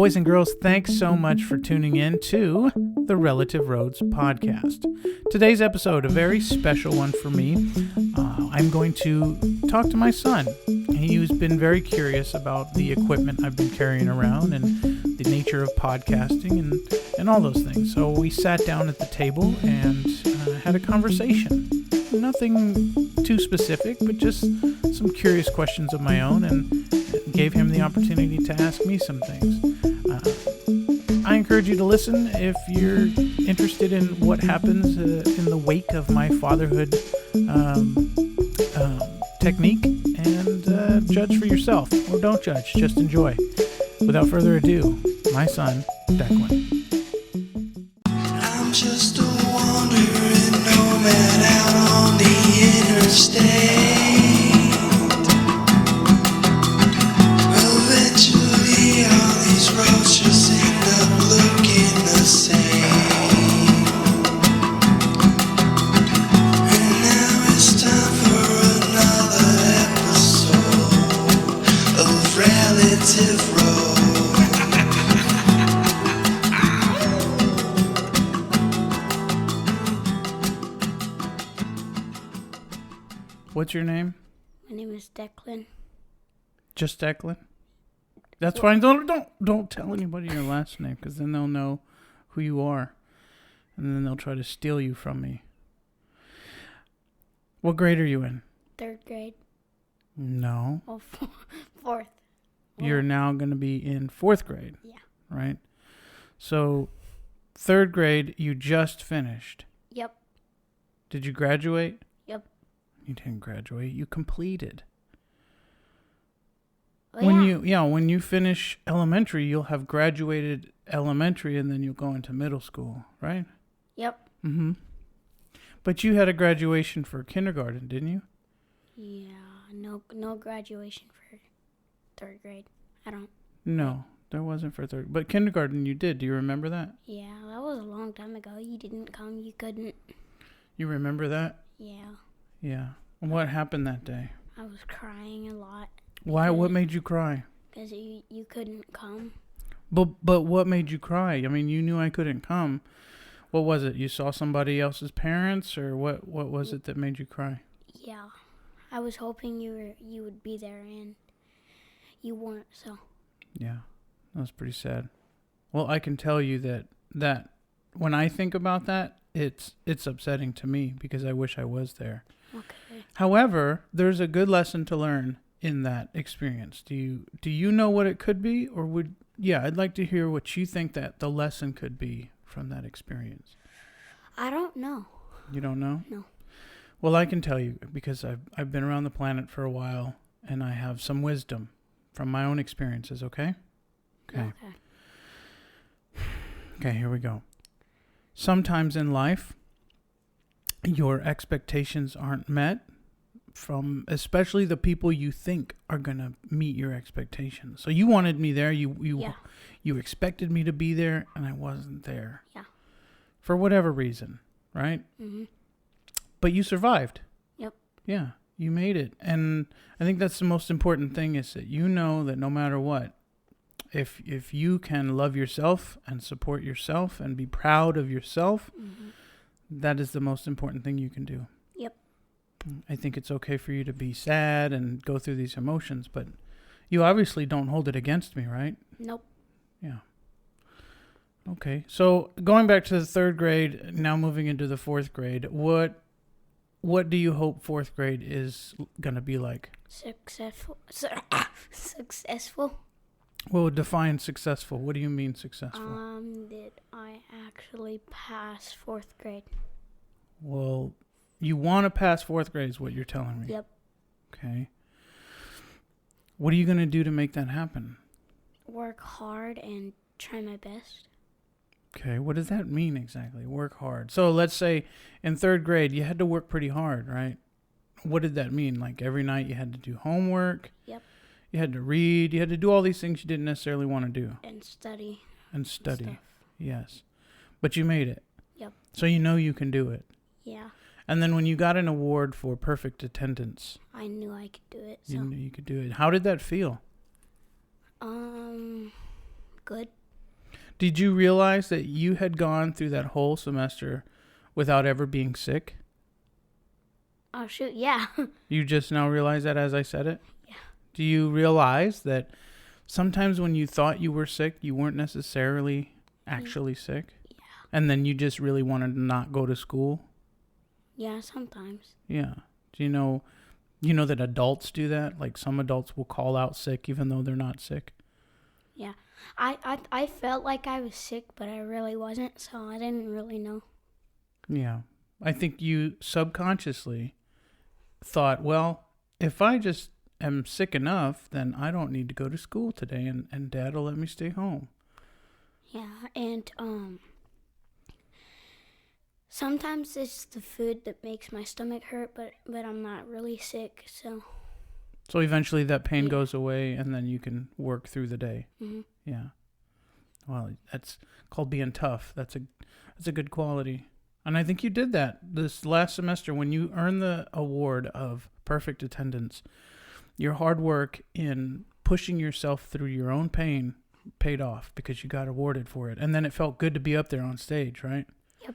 Boys and girls, thanks so much for tuning in to the Relative Roads podcast. Today's episode, a very special one for me. I'm going to talk to my son. He's been very curious about the equipment I've been carrying around and the nature of podcasting and all those things. So we sat down at the table and had a conversation. Nothing too specific, but just some curious questions of my own, and gave him the opportunity to ask me some things. I encourage you to listen if you're interested in what happens in the wake of my fatherhood technique, and judge for yourself, or don't judge, just enjoy. Without further ado, my son, Declyn. I'm just a wandering nomad out on the interstate. Eventually all these roads just end up looking the same. And now it's time for another episode of Relative Road. What's your name? My name is Declyn. Just Declyn? That's fine. Don't tell anybody your last name, because then they'll know who you are, and then they'll try to steal you from me. What grade are you in? 3rd grade. No. Oh, 4th. You're now going to be in 4th grade. Yeah. Right? So, 3rd grade, you just finished. Yep. Did you graduate? Yep. You didn't graduate. You completed. Oh, When you finish elementary, you'll have graduated elementary, and then you'll go into middle school, right? Yep. Mm-hmm. But you had a graduation for kindergarten, didn't you? Yeah. No graduation for 3rd grade. I don't. No, there wasn't for 3rd. But kindergarten you did. Do you remember that? Yeah, that was a long time ago. You didn't come. You couldn't. You remember that? Yeah. Yeah. What happened that day? I was crying a lot. Why? What made you cry? Because you couldn't come. But what made you cry? I mean, you knew I couldn't come. What was it? You saw somebody else's parents, or what was it that made you cry? Yeah. I was hoping you would be there, and you weren't, so. Yeah. That was pretty sad. Well, I can tell you that when I think about that, it's upsetting to me, because I wish I was there. Okay. However, there's a good lesson to learn in that experience. Do you know what it could be, or I'd like to hear what you think that the lesson could be from that experience. I don't know. You don't know? No. Well, I can tell you, because I've been around the planet for a while, and I have some wisdom from my own experiences, okay? Okay. Okay, here we go. Sometimes in life, your expectations aren't met from especially the people you think are going to meet your expectations. So you wanted me there. You expected me to be there, and I wasn't there. Yeah. For whatever reason, right? Mm-hmm. But you survived. Yep. Yeah, you made it. And I think that's the most important thing, is that you know that no matter what, if you can love yourself and support yourself and be proud of yourself, mm-hmm. that is the most important thing you can do. Yep. I think it's okay for you to be sad and go through these emotions, but you obviously don't hold it against me, right? Nope. Yeah. Okay. So going back to the 3rd grade, now moving into the 4th grade, what do you hope 4th grade is going to be like? Successful. Successful. Well, define successful. What do you mean successful? That I actually pass 4th grade. Well, you want to pass 4th grade is what you're telling me. Yep. Okay. What are you going to do to make that happen? Work hard and try my best. Okay. What does that mean exactly? Work hard. So let's say in 3rd grade, you had to work pretty hard, right? What did that mean? Like every night you had to do homework? Yep. You had to read. You had to do all these things you didn't necessarily want to do. And study. And study. Stuff. Yes. But you made it. Yep. So you know you can do it. Yeah. And then when you got an award for perfect attendance, I knew I could do it. So. you knew you could do it. How did that feel? good. Did you realize that you had gone through that whole semester without ever being sick? Oh, shoot, yeah. You just now realize that as I said it? Yeah. Do you realize that sometimes when you thought you were sick, you weren't necessarily actually sick? Yeah. And then you just really wanted to not go to school? Yeah, sometimes. Yeah. Do you know that adults do that? Like some adults will call out sick even though they're not sick? Yeah. I felt like I was sick, but I really wasn't, so I didn't really know. Yeah. I think you subconsciously thought, well, if I just am sick enough, then I don't need to go to school today, and Dad will let me stay home. Yeah, and sometimes it's the food that makes my stomach hurt, but I'm not really sick, so. So eventually that pain Yeah. goes away, and then you can work through the day. Mm-hmm. Yeah. Well, that's called being tough. That's a good quality. And I think you did that this last semester when you earned the award of perfect attendance. Your hard work in pushing yourself through your own pain paid off because you got awarded for it. And then it felt good to be up there on stage, right? Yep.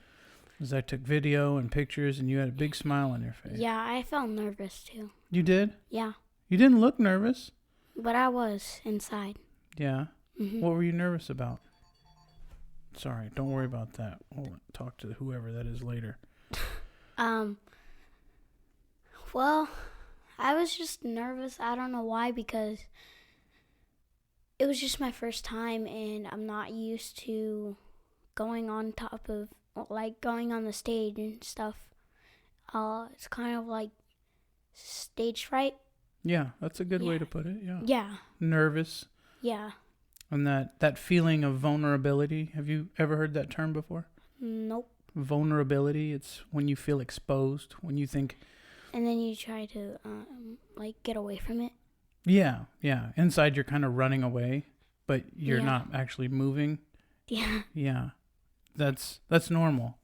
As I took video and pictures and you had a big smile on your face. Yeah, I felt nervous too. You did? Yeah, You didn't look nervous. but I was inside. Yeah. Mm-hmm. What were you nervous about? Sorry, don't worry about that. We'll talk to whoever that is later. Well, I was just nervous. I don't know why, because it was just my first time, and I'm not used to going on top of, like, going on the stage and stuff. It's kind of like stage fright. Yeah, that's a good way Yeah. to put it. Yeah. Yeah, Nervous. yeah. And that feeling of vulnerability. Have you ever heard that term before? Nope. Vulnerability. It's when you feel exposed, when you think, And then you try to, like, get away from it. yeah. Inside you're kind of running away, but you're Yeah. not actually moving. Yeah. Yeah. That's normal.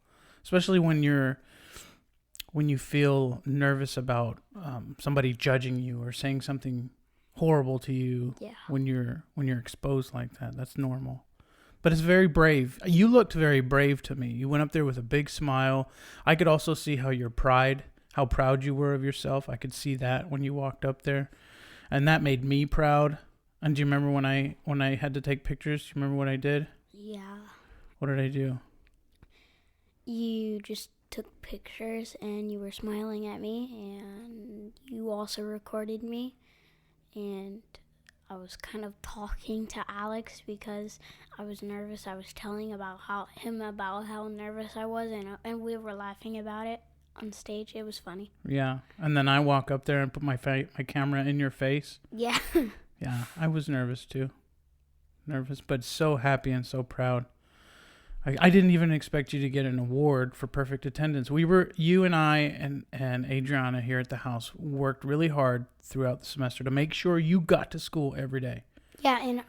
Especially when you feel nervous about somebody judging you or saying something horrible to you. Yeah. When you're exposed like that. That's normal. But it's very brave. You looked very brave to me. You went up there with a big smile. I could also see how proud you were of yourself. I could see that when you walked up there. And that made me proud. And do you remember when I had to take pictures? Do you remember what I did? Yeah. What did I do? You just took pictures and you were smiling at me, and you also recorded me, and I was kind of talking to Alex because I was nervous. I was telling about how nervous I was, and we were laughing about it on stage. It was funny. Yeah. And then I walk up there and put my camera in your face. Yeah. Yeah, I was nervous too. Nervous, but so happy and so proud. I didn't even expect you to get an award for perfect attendance. You and I and Adriana here at the house worked really hard throughout the semester to make sure you got to school every day. Yeah, and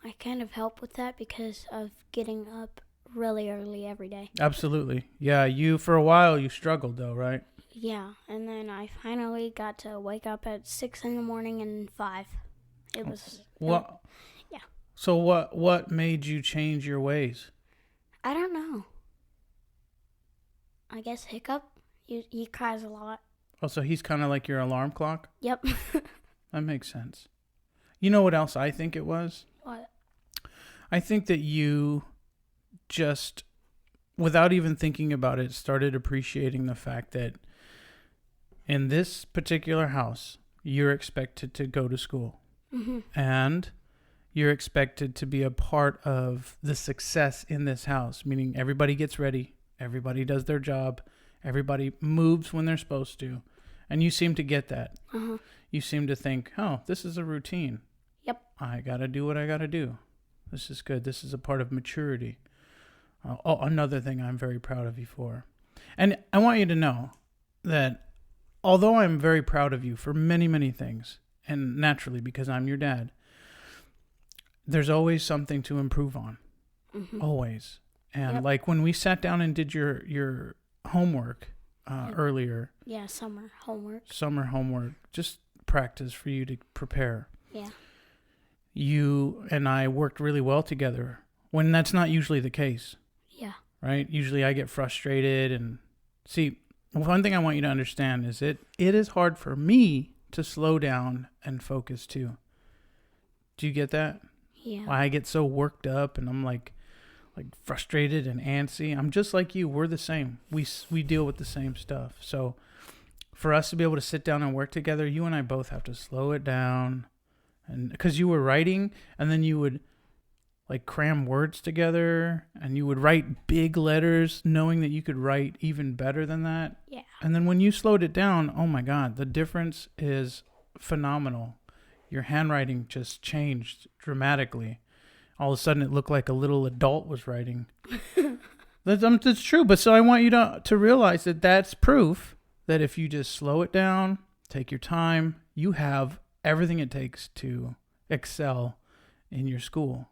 I kind of help with that because of getting up really early every day. Absolutely. Yeah, for a while you struggled though, right? Yeah, and then I finally got to wake up at 6 in the morning and 5. It was... What? Yeah. So what made you change your ways? I don't know. I guess Hiccup. He cries a lot. Oh, so he's kind of like your alarm clock? Yep. That makes sense. You know what else I think it was? What? I think that you just, without even thinking about it, started appreciating the fact that in this particular house, you're expected to go to school. Mm-hmm. And you're expected to be a part of the success in this house, meaning everybody gets ready, everybody does their job, everybody moves when they're supposed to. And you seem to get that. Uh-huh. You seem to think, oh, this is a routine. Yep. I got to do what I got to do. This is good. This is a part of maturity. Another thing I'm very proud of you for. And I want you to know that although I'm very proud of you for many, many things, and naturally because I'm your dad, there's always something to improve on. Mm-hmm. Always. And Yep. like when we sat down and did your homework earlier, Yeah, summer homework. just practice for you to prepare. Yeah. you and I worked really well together, when that's not usually the case, Yeah. right? Usually I get frustrated. And see, one thing I want you to understand is it is hard for me to slow down and focus too. Do you get that? Yeah. I get so worked up and I'm like frustrated and antsy. I'm just like you. We're the same. We deal with the same stuff. So for us to be able to sit down and work together, you and I both have to slow it down. And because you were writing, and then you would like cram words together, and you would write big letters knowing that you could write even better than that. Yeah. And then when you slowed it down, oh my God, the difference is phenomenal. Your handwriting just changed dramatically. All of a sudden, it looked like a little adult was writing. That's true. But so I want you to realize that that's proof that if you just slow it down, take your time, you have everything it takes to excel in your school.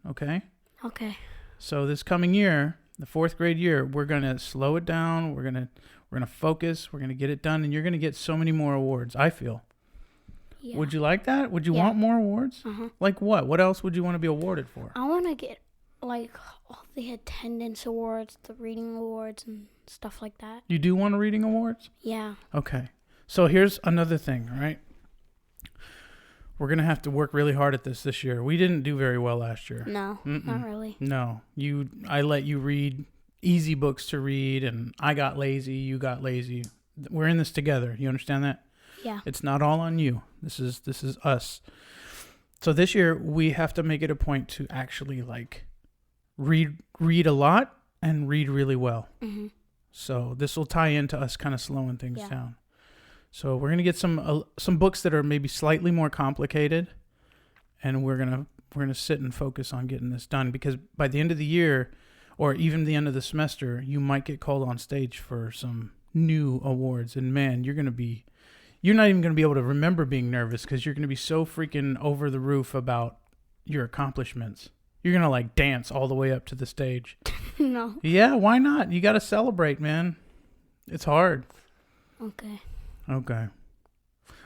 Okay? Okay. So this coming year, the 4th grade year, we're going to slow it down. We're going to focus. We're going to get it done. And you're going to get so many more awards, I feel. Yeah. Would you like that? Would you Yeah. want more awards? Uh-huh. Like what? What else would you want to be awarded for? I want to get like all the attendance awards, the reading awards, and stuff like that. You do want reading awards? Yeah. Okay. So here's another thing, right? We're going to have to work really hard at this year. We didn't do very well last year. No, not really. No. I let you read easy books to read, and I got lazy, you got lazy. We're in this together. You understand that? Yeah. It's not all on you. This is us. So this year we have to make it a point to actually like read a lot and read really well. Mm-hmm. So this will tie into us kind of slowing things Yeah. down. So we're gonna get some books that are maybe slightly more complicated, and we're gonna sit and focus on getting this done, because by the end of the year, or even the end of the semester, you might get called on stage for some new awards, and man, you're not even gonna be able to remember being nervous, because you're gonna be so freaking over the roof about your accomplishments. You're gonna like dance all the way up to the stage. No. Yeah, why not? You gotta celebrate, man. It's hard. Okay. Okay.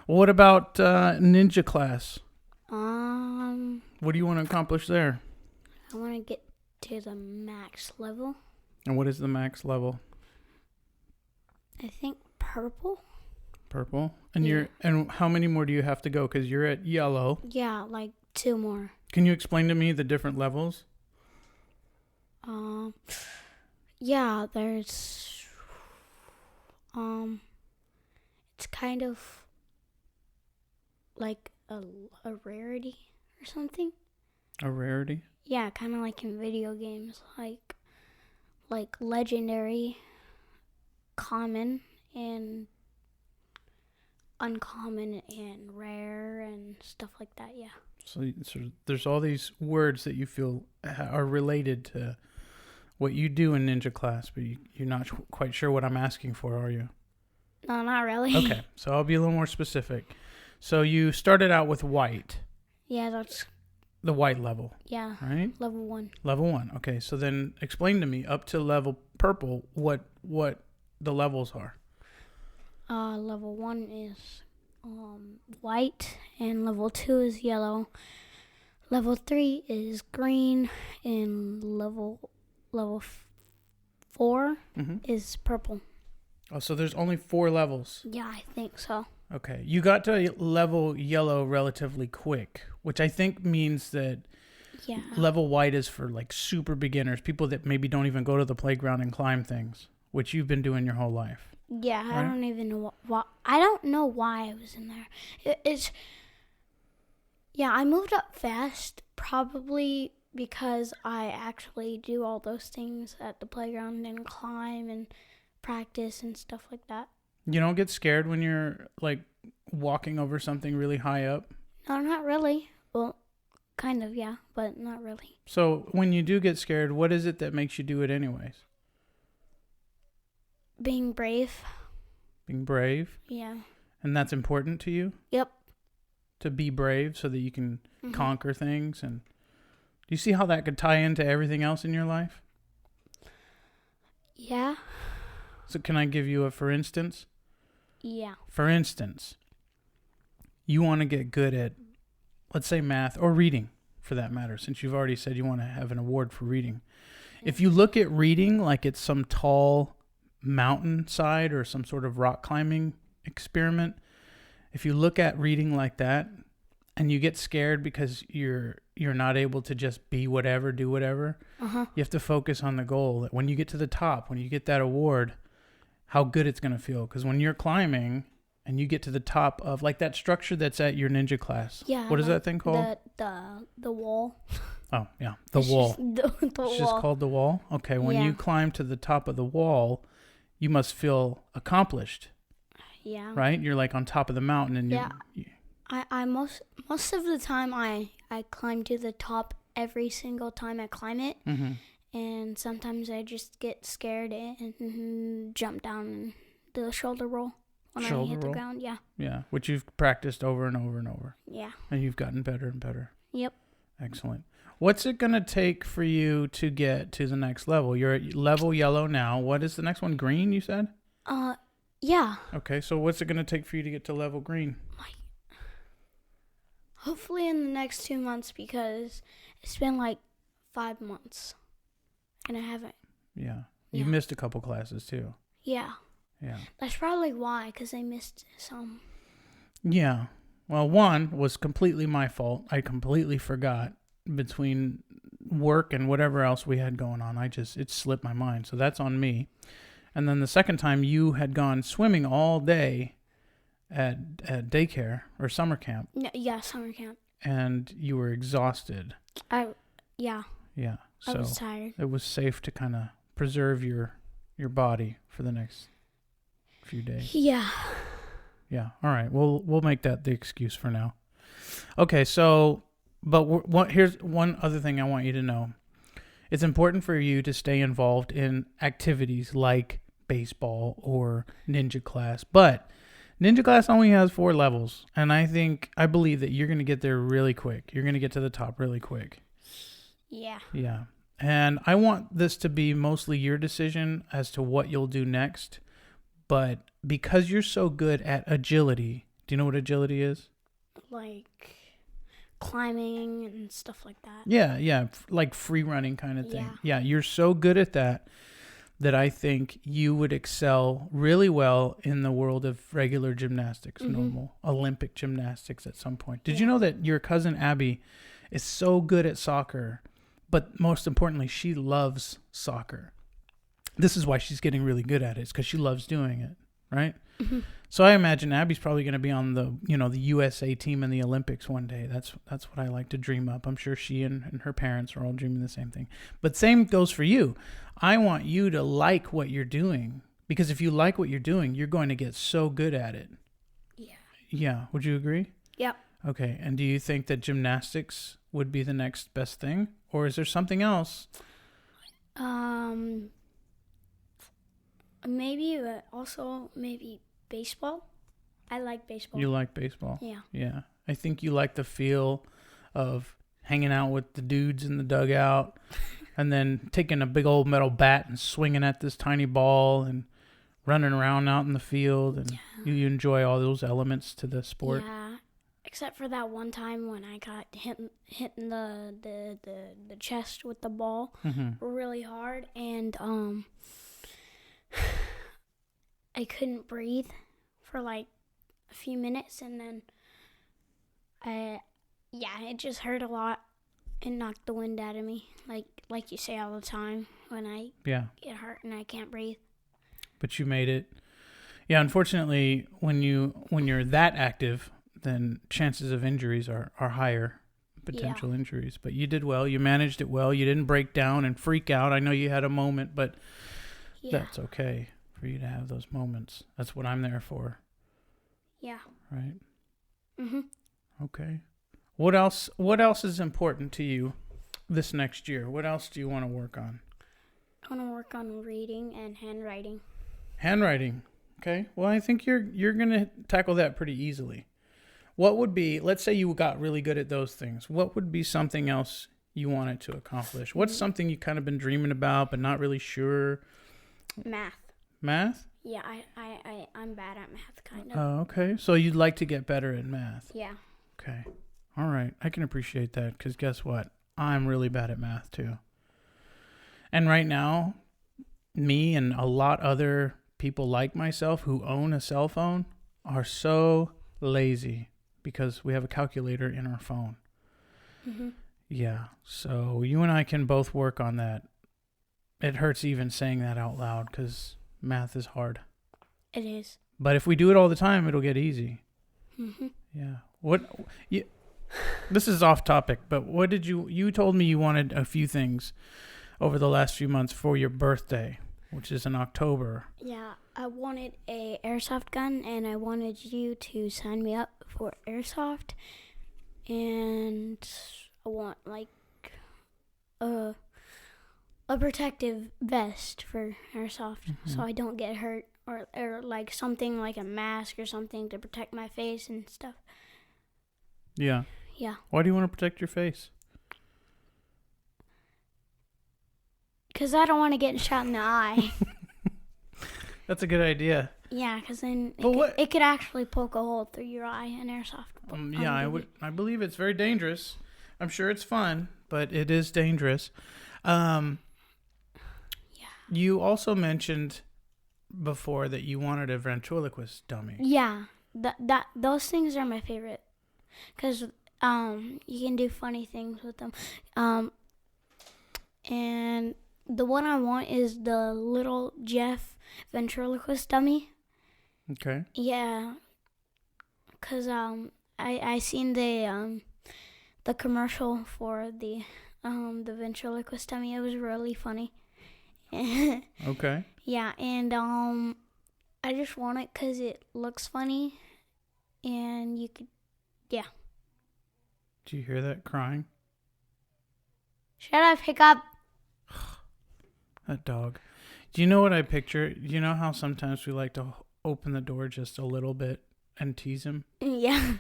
Well, what about ninja class? What do you want to accomplish there? I want to get to the max level. And what is the max level? I think purple. Purple. And Yeah. and how many more do you have to go? Because you're at yellow. Yeah, like 2 more. Can you explain to me the different levels? Yeah, there's it's kind of like a rarity or something. A rarity? Yeah, kind of like in video games, like legendary, common, and uncommon, and rare, and stuff like that. Yeah. So there's all these words that you feel are related to what you do in ninja class, but you're not quite sure what I'm asking for, are you? No, not really. Okay, so I'll be a little more specific. So you started out with white, Yeah, that's the white level, yeah. right? Level 1. Level 1. Okay, so then explain to me up to level purple what the levels are. Level 1 is white, and level 2 is yellow. Level 3 is green, and level 4 is purple. Oh, so there's only 4 levels. Yeah, I think so. Okay, you got to level yellow relatively quick, which I think means that Yeah. level white is for like super beginners, people that maybe don't even go to the playground and climb things, which you've been doing your whole life. Yeah, I Right. don't even know why. I don't know why I was in there. Yeah, I moved up fast, probably because I actually do all those things at the playground and climb and practice and stuff like that. You don't get scared when you're like walking over something really high up? No, not really. Well, kind of, yeah, but not really. So when you do get scared, what is it that makes you do it anyways? Being brave. Being brave? Yeah. And that's important to you? Yep. To be brave so that you can conquer things. And do you see how that could tie into everything else in your life? Yeah. So can I give you a for instance? Yeah. For instance, you want to get good at let's say math or reading for that matter, since you've already said you want to have an award for reading. If you look at reading like it's some tall mountainside or some sort of rock climbing experiment, if you look at reading like that and you get scared because you're not able to just be whatever, do whatever, you have to focus on the goal. That when you get to the top, when you get that award, how good it's going to feel. Because when you're climbing and you get to the top of like that structure that's at your ninja class. Yeah. What is that thing called? The wall. Oh, yeah. The wall. The It's wall. just called the wall? Okay. When you climb to the top of the wall, you must feel accomplished. Yeah. Right? You're like on top of the mountain and I most of the time I climb to the top every single time I climb it. Mm-hmm. And sometimes I just get scared and jump down and do a shoulder roll when I hit the ground. Yeah. Yeah, which you've practiced over and over and over. Yeah. And you've gotten better and better. Yep. Excellent. What's it going to take for you to get to the next level? You're at level yellow now. What is the next one? Green, you said? Yeah. Okay, so what's it going to take for you to get to level green? Hopefully in the next 2 months, because it's been like 5 months and I haven't. Yeah. You missed a couple classes too. Yeah. Yeah. That's probably why, because I missed some. Yeah. Well, one was completely my fault. I completely forgot between work and whatever else we had going on. It slipped my mind. So that's on me. And then the second time you had gone swimming all day at daycare or summer camp. Yeah, summer camp. And you were exhausted. Yeah. Yeah. So I was tired. It was safe to kind of preserve your body for the next few days. Yeah. Yeah. All right. We'll make that the excuse for now. Okay. So, but here's one other thing I want you to know. It's important for you to stay involved in activities like baseball or ninja class, but ninja class only has 4 levels, and I believe that you're going to get there really quick. You're going to get to the top really quick. Yeah. Yeah. And I want this to be mostly your decision as to what you'll do next, but because you're so good at agility, do you know what agility is? Like climbing and stuff like that. Yeah, like free running kind of thing. Yeah, you're so good at that I think you would excel really well in the world of regular gymnastics, normal Olympic gymnastics at some point. Did you know that your cousin Abby is so good at soccer, but most importantly, she loves soccer? This is why she's getting really good at it. It's because she loves doing it, right? Mm-hmm. So I imagine Abby's probably going to be on the USA team in the Olympics one day. That's what I like to dream up. I'm sure she and her parents are all dreaming the same thing. But same goes for you. I want you to like what you're doing, because if you like what you're doing, you're going to get so good at it. Yeah. Yeah. Would you agree? Yep. Okay. And do you think that gymnastics would be the next best thing, or is there something else? Maybe, but also maybe baseball. I like baseball. You like baseball? Yeah. Yeah. I think you like the feel of hanging out with the dudes in the dugout and then taking a big old metal bat and swinging at this tiny ball and running around out in the field. And you enjoy all those elements to the sport. Yeah. Except for that one time when I got hit in the chest with the ball really hard, and I couldn't breathe for like a few minutes, and then it just hurt a lot and knocked the wind out of me, like you say all the time when I get hurt and I can't breathe. But you made it. Yeah, unfortunately, when you're that active, then chances of injuries are higher, potential injuries. But you did well. You managed it well. You didn't break down and freak out. I know you had a moment, but that's okay for you to have those moments. That's what I'm there for. Yeah. Right? Mm-hmm. Okay. What else is important to you this next year? What else do you want to work on? I want to work on reading and handwriting. Handwriting. Okay. Well, I think you're going to tackle that pretty easily. What would be, let's say you got really good at those things. What would be something else you wanted to accomplish? What's something you kind of been dreaming about but not really sure? Math. Math? Yeah, I'm bad at math, kind of. Oh, okay. So you'd like to get better at math? Yeah. Okay. All right. I can appreciate that because guess what? I'm really bad at math too. And right now, me and a lot other people like myself who own a cell phone are so lazy because we have a calculator in our phone. Mm-hmm. Yeah. So you and I can both work on that. It hurts even saying that out loud because math is hard. It is. But if we do it all the time, it'll get easy. Mm-hmm. Yeah. This is off topic, but what did you told me you wanted a few things over the last few months for your birthday, which is in October. Yeah, I wanted a airsoft gun, and I wanted you to sign me up for airsoft, and I want like a protective vest for airsoft, so I don't get hurt, or like something like a mask or something to protect my face and stuff. Yeah. Yeah. Why do you want to protect your face? Because I don't want to get shot in the eye. That's a good idea. Yeah, because then But it could actually poke a hole through your eye in airsoft. Yeah, I believe it's very dangerous. I'm sure it's fun, but it is dangerous. Yeah. You also mentioned before that you wanted a ventriloquist dummy. Yeah, those things are my favorite, because you can do funny things with them. And the one I want is the little Jeff ventriloquist dummy. Okay. Yeah, because I seen the commercial for the ventriloquist dummy. It was really funny. Okay. Yeah, and I just want it because it looks funny, and you could, yeah. Do you hear that crying? Shut up, Hiccup. That dog. Do you know what I picture? You know how sometimes we like to open the door just a little bit and tease him? Yeah.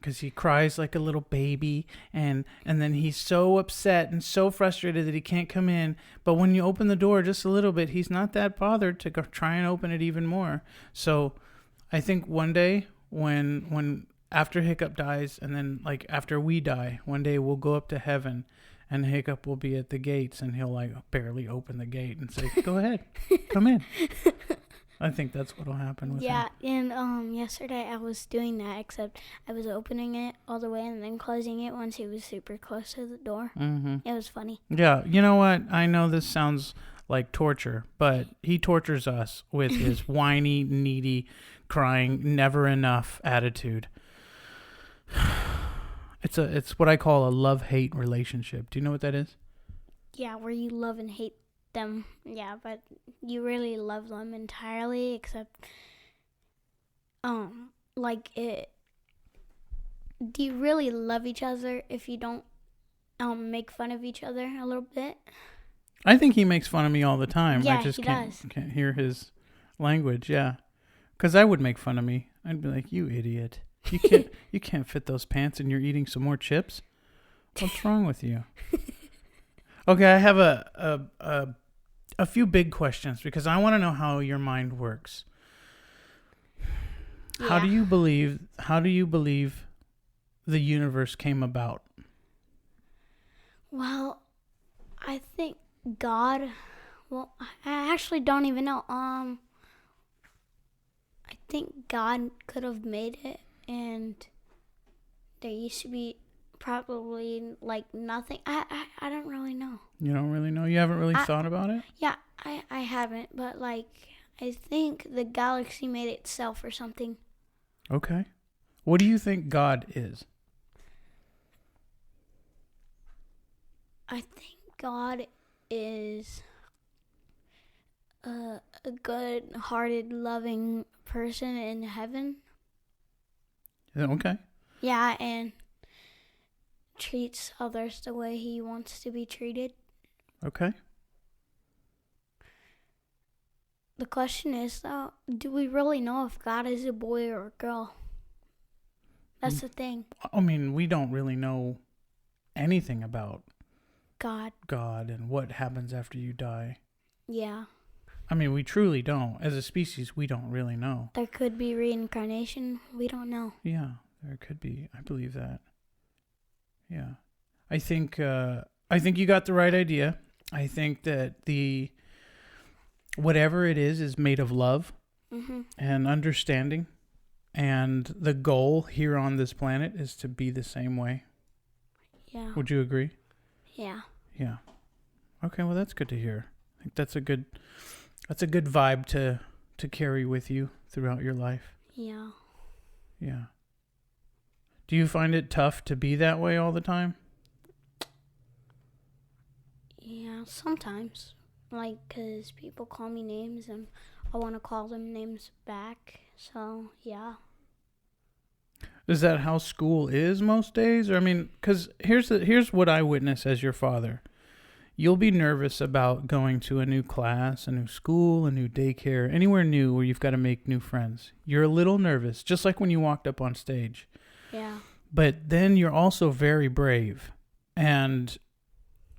Because he cries like a little baby, and then he's so upset and so frustrated that he can't come in. But when you open the door just a little bit, he's not that bothered to go try and open it even more. So I think one day when after Hiccup dies, and then like after we die, one day we'll go up to heaven, and Hiccup will be at the gates, and he'll like barely open the gate and say, "Go ahead, come in." I think that's what'll happen with him. Yeah, and yesterday I was doing that, except I was opening it all the way and then closing it once he was super close to the door. Mm-hmm. It was funny. Yeah, you know what? I know this sounds like torture, but he tortures us with his whiny, needy, crying, never enough attitude. It's what I call a love-hate relationship. Do you know what that is? Yeah, where you love and hate them. Yeah, but you really love them entirely, except like it. Do you really love each other if you don't make fun of each other a little bit? I think he makes fun of me all the time. Yeah, I just he can't does. can't hear his language. Yeah, because I would make fun of me. I'd be like, "You idiot! You can't fit those pants, and you're eating some more chips. What's wrong with you?" Okay, I have a few big questions because I want to know how your mind works. Yeah. How do you believe the universe came about? Well, I think God. Well, I actually don't even know. I think God could have made it, and there used to be probably like nothing. I don't really know. You don't really know? You haven't really thought about it? Yeah, I haven't, but like I think the galaxy made itself or something. Okay. What do you think God is? I think God is a good-hearted, loving person in heaven. Okay. Yeah, and treats others the way he wants to be treated. Okay. The question is, though, do we really know if God is a boy or a girl? That's the thing. I mean, we don't really know anything about God and what happens after you die. Yeah. I mean, we truly don't. As a species, we don't really know. There could be reincarnation. We don't know. Yeah, there could be. I believe that. Yeah. I think you got the right idea. I think that whatever it is made of love and understanding. And the goal here on this planet is to be the same way. Yeah. Would you agree? Yeah. Yeah. Okay, well that's good to hear. I think that's a good vibe to carry with you throughout your life. Yeah. Yeah. Do you find it tough to be that way all the time? Yeah, sometimes. Like, 'cause people call me names and I want to call them names back. So, yeah. Is that how school is most days? Or, I mean, because here's what I witness as your father. You'll be nervous about going to a new class, a new school, a new daycare, anywhere new where you've got to make new friends. You're a little nervous, just like when you walked up on stage. Yeah. But then you're also very brave. And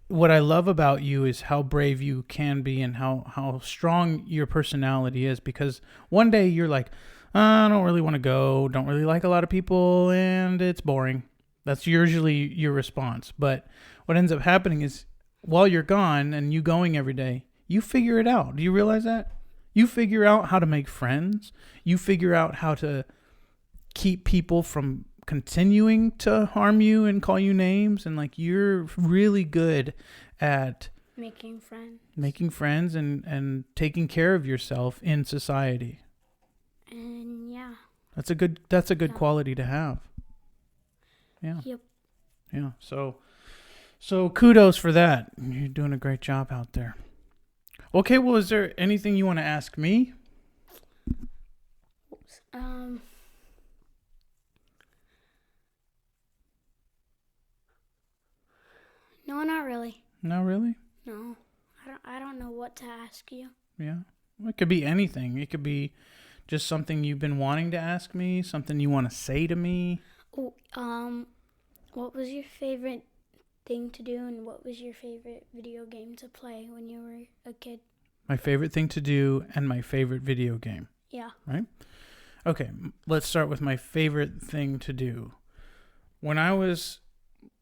what I love about you is how brave you can be and how strong your personality is. Because one day you're like, I don't really want to go, don't really like a lot of people, and it's boring. That's usually your response. But what ends up happening is while you're gone and you going every day, you figure it out. Do you realize that? You figure out how to make friends. You figure out how to keep people from continuing to harm you and call you names. And like you're really good at Making friends. Making friends and taking care of yourself in society. And yeah. That's a good quality to have. Yeah. Yep. Yeah. So kudos for that. You're doing a great job out there. Okay, well, is there anything you want to ask me? No, not really. No, really? No. I don't know what to ask you. Yeah. Well, it could be anything. It could be just something you've been wanting to ask me, something you want to say to me. Oh, what was your favorite thing to do, and what was your favorite video game to play when you were a kid? My favorite thing to do and my favorite video game. Yeah. Right? Okay, let's start with my favorite thing to do. When I was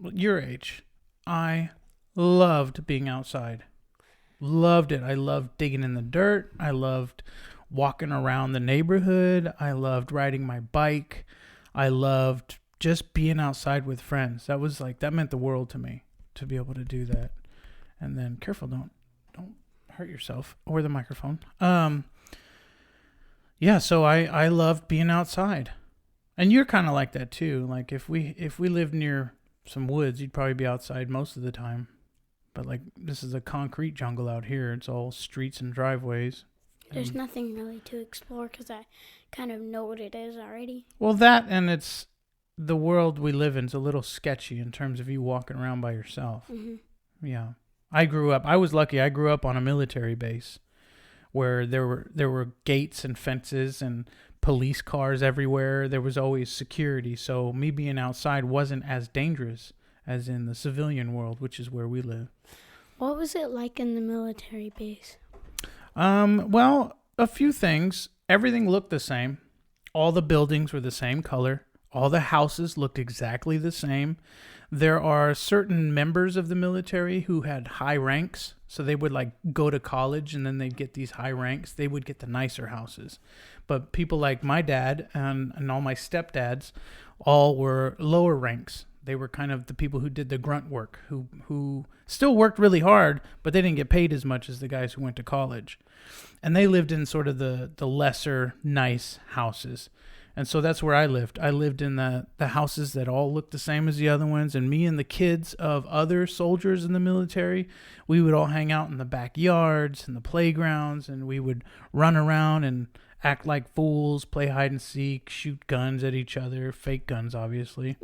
your age, I loved being outside. Loved it. I loved digging in the dirt. I loved walking around the neighborhood. I loved riding my bike. I loved just being outside with friends. That meant the world to me to be able to do that. And then careful, don't hurt yourself or the microphone. Yeah, so I loved being outside. And you're kind of like that too. Like if we lived near some woods, you'd probably be outside most of the time. But like this is a concrete jungle out here. It's all streets and driveways. There's nothing really to explore because I kind of know what it is already. Well, that and it's the world we live in is a little sketchy in terms of you walking around by yourself. Mm-hmm. Yeah. I was lucky. I grew up on a military base where there were gates and fences and police cars everywhere. There was always security. So me being outside wasn't as dangerous as in the civilian world, which is where we live. What was it like in the military base? Well, a few things. Everything looked the same. All the buildings were the same color. All the houses looked exactly the same. There are certain members of the military who had high ranks. So they would like go to college and then they'd get these high ranks. They would get the nicer houses. But people like my dad and all my stepdads all were lower ranks. They were kind of the people who did the grunt work, who still worked really hard, but they didn't get paid as much as the guys who went to college. And they lived in sort of the lesser nice houses. And so that's where I lived. I lived in the houses that all looked the same as the other ones. And me and the kids of other soldiers in the military, we would all hang out in the backyards and the playgrounds, and we would run around and act like fools, play hide and seek, shoot guns at each other, fake guns, obviously.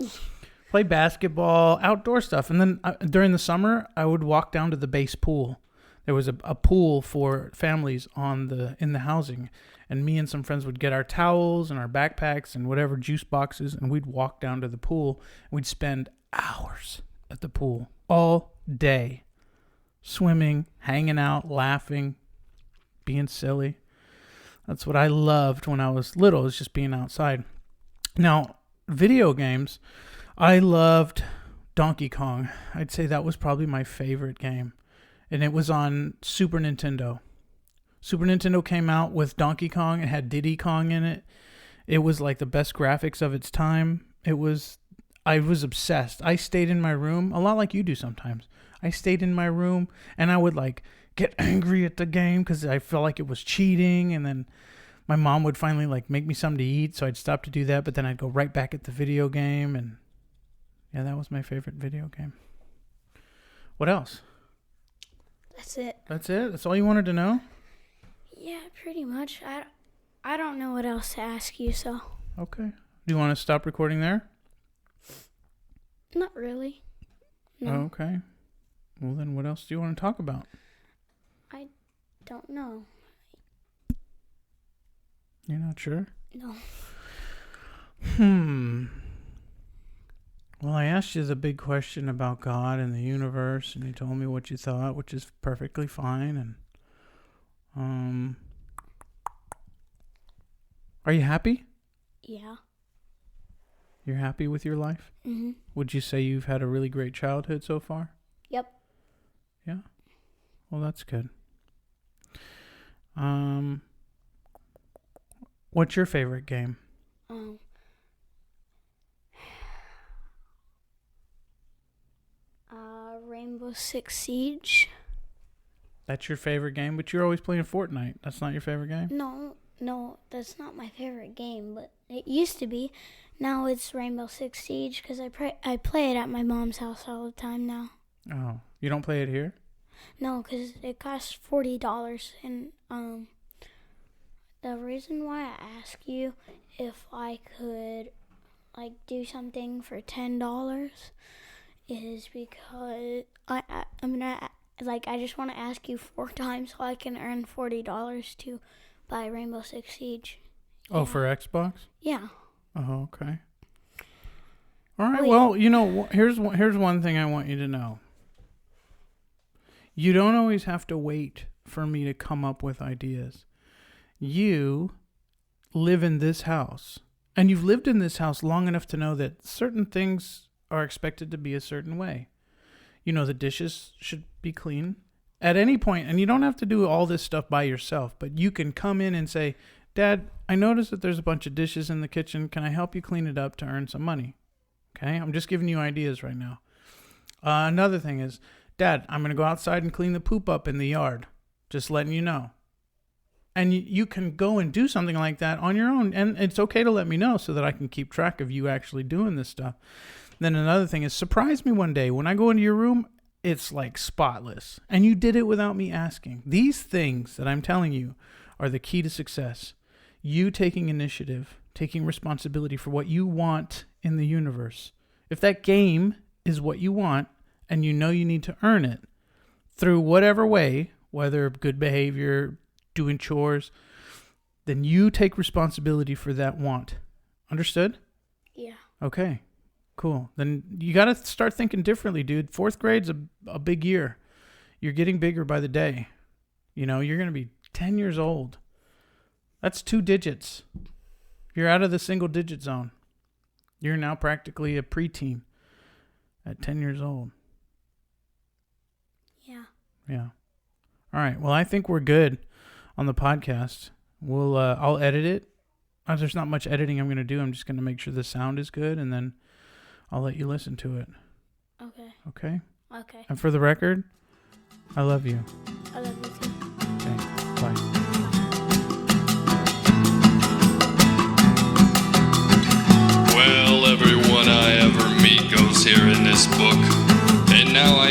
Play basketball, outdoor stuff. And then during the summer, I would walk down to the base pool. There was a pool for families in the housing. And me and some friends would get our towels and our backpacks and whatever juice boxes, and we'd walk down to the pool. And we'd spend hours at the pool all day, swimming, hanging out, laughing, being silly. That's what I loved when I was little, is just being outside. Now, video games, I loved Donkey Kong. I'd say that was probably my favorite game. And it was on Super Nintendo. Super Nintendo came out with Donkey Kong. It had Diddy Kong in it. It was like the best graphics of its time. I was obsessed. I stayed in my room, a lot like you do sometimes. I stayed in my room and I would like get angry at the game because I felt like it was cheating. And then my mom would finally like make me something to eat. So I'd stop to do that. But then I'd go right back at the video game. And yeah, that was my favorite video game. What else? That's it. That's it? That's all you wanted to know? Yeah, pretty much. I don't know what else to ask you, so. Okay. Do you want to stop recording there? Not really. No. Oh, okay. Well, then what else do you want to talk about? I don't know. You're not sure? No. Well, I asked you the big question about God and the universe, and you told me what you thought, which is perfectly fine. And are you happy? Yeah. You're happy with your life? Mm-hmm. Would you say you've had a really great childhood so far? Yep. Yeah? Well, that's good. What's your favorite game? Rainbow Six Siege. That's your favorite game, but you're always playing Fortnite. That's not your favorite game? No, that's not my favorite game, but it used to be. Now it's Rainbow Six Siege because I play it at my mom's house all the time now. Oh, you don't play it here? No, because it costs $40, and the reason why I ask you if I could like do something for $10 is because I just want to ask you 4 times so I can earn $40 to buy Rainbow Six Siege. Oh, for Xbox? Yeah. Oh, okay. All right. Wait. Well, here's one thing I want you to know. You don't always have to wait for me to come up with ideas. You live in this house, and you've lived in this house long enough to know that certain things are expected to be a certain way. The dishes should be clean at any point, and you don't have to do all this stuff by yourself, but you can come in and say, Dad, I noticed that there's a bunch of dishes in the kitchen. Can I help you clean it up to earn some money? Okay, I'm just giving you ideas right now. Another thing is, Dad, I'm going to go outside and clean the poop up in the yard. Just letting you know. And you can go and do something like that on your own, and it's okay to let me know so that I can keep track of you actually doing this stuff. Then another thing is, surprise me one day. When I go into your room, it's like spotless. And you did it without me asking. These things that I'm telling you are the key to success. You taking initiative, taking responsibility for what you want in the universe. If that game is what you want, and you know you need to earn it through whatever way, whether good behavior, doing chores, then you take responsibility for that want. Understood? Yeah. Okay. Cool. Then you got to start thinking differently, dude. 4th grade's a big year. You're getting bigger by the day. You're going to be 10 years old. That's 2 digits. You're out of the single digit zone. You're now practically a preteen at 10 years old. Yeah. Yeah. All right. Well, I think we're good on the podcast. I'll edit it. There's not much editing I'm going to do. I'm just going to make sure the sound is good, and then I'll let you listen to it. Okay. Okay? Okay. And for the record, I love you. I love you too. Okay. Bye. Well, everyone I ever meet goes here in this book, and now I